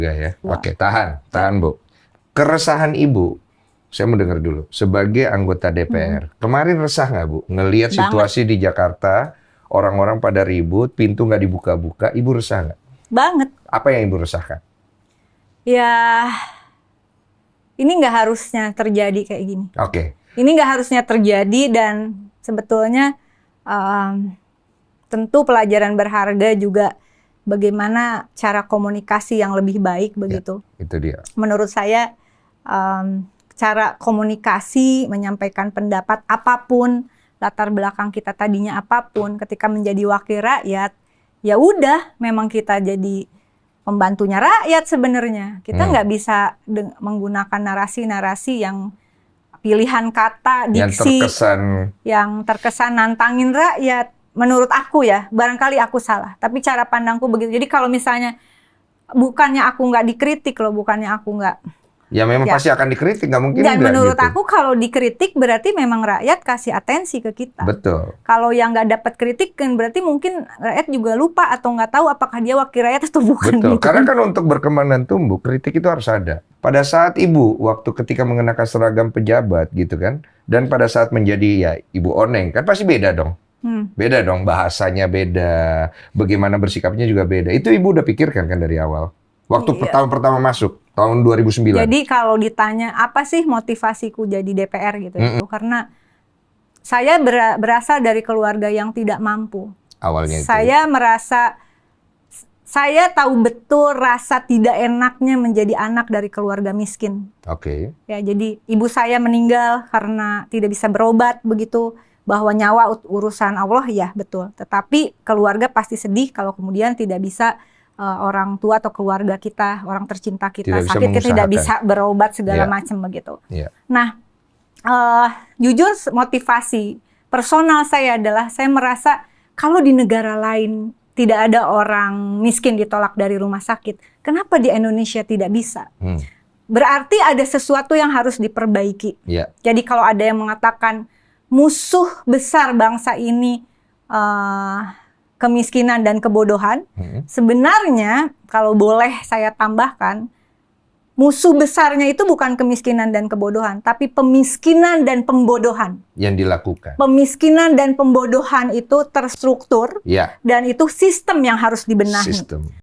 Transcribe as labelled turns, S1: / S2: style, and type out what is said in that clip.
S1: Enggak ya? Oke, tahan Bu. Keresahan Ibu, saya mau dengar dulu. Sebagai anggota DPR, kemarin resah nggak Bu? Ngelihat situasi di Jakarta, orang-orang pada ribut, pintu nggak dibuka-buka, Ibu resah nggak?
S2: Banget.
S1: Apa yang Ibu resahkan?
S2: Ya, ini nggak harusnya terjadi kayak gini.
S1: Oke.
S2: Ini nggak harusnya terjadi dan sebetulnya tentu pelajaran berharga juga bagaimana cara komunikasi yang lebih baik begitu.
S1: Ya, itu dia.
S2: Menurut saya cara komunikasi, menyampaikan pendapat apapun, latar belakang kita tadinya apapun, ketika menjadi wakil rakyat, ya udah, memang kita jadi pembantunya rakyat sebenarnya. Kita nggak bisa menggunakan narasi-narasi yang pilihan kata, diksi yang terkesan nantangin rakyat. Menurut aku ya, barangkali aku salah, tapi cara pandangku begitu. Jadi kalau misalnya bukannya aku nggak dikritik loh, bukannya aku nggak.
S1: Ya memang pasti akan dikritik, nggak mungkin
S2: dan
S1: enggak
S2: menurut
S1: gitu.
S2: aku kalau dikritik berarti memang rakyat kasih atensi ke kita.
S1: Betul.
S2: Kalau yang nggak dapat kritik kan berarti mungkin rakyat juga lupa atau nggak tahu apakah dia wakil rakyat atau bukan.
S1: Betul,
S2: gitu.
S1: karena kan untuk berkembang dan tumbuh, kritik itu harus ada. Pada saat Ibu, waktu ketika mengenakan seragam pejabat gitu kan, dan pada saat menjadi ya Ibu Oneng, kan pasti beda dong. Beda dong, bahasanya beda, bagaimana bersikapnya juga beda. Itu Ibu udah pikirkan kan dari awal? Waktu pertama masuk, tahun 2009.
S2: Jadi kalau ditanya apa sih motivasiku jadi DPR gitu ya, karena saya berasal dari keluarga yang tidak mampu.
S1: Awalnya itu.
S2: Saya merasa, saya tahu betul rasa tidak enaknya menjadi anak dari keluarga miskin.
S1: Oke.
S2: Ya, jadi ibu saya meninggal karena tidak bisa berobat begitu, bahwa nyawa urusan Allah, ya betul. Tetapi keluarga pasti sedih kalau kemudian tidak bisa orang tua atau keluarga kita, orang tercinta kita sakit, kita tidak bisa berobat segala macam begitu. Nah, jujur motivasi personal saya adalah saya merasa kalau di negara lain tidak ada orang miskin ditolak dari rumah sakit, kenapa di Indonesia tidak bisa? Berarti ada sesuatu yang harus diperbaiki. Jadi kalau ada yang mengatakan musuh besar bangsa ini kemiskinan dan kebodohan, sebenarnya kalau boleh saya tambahkan, musuh besarnya itu bukan kemiskinan dan kebodohan, tapi pemiskinan dan pembodohan.
S1: Yang dilakukan.
S2: Pemiskinan dan pembodohan itu terstruktur, dan itu sistem yang harus dibenahi.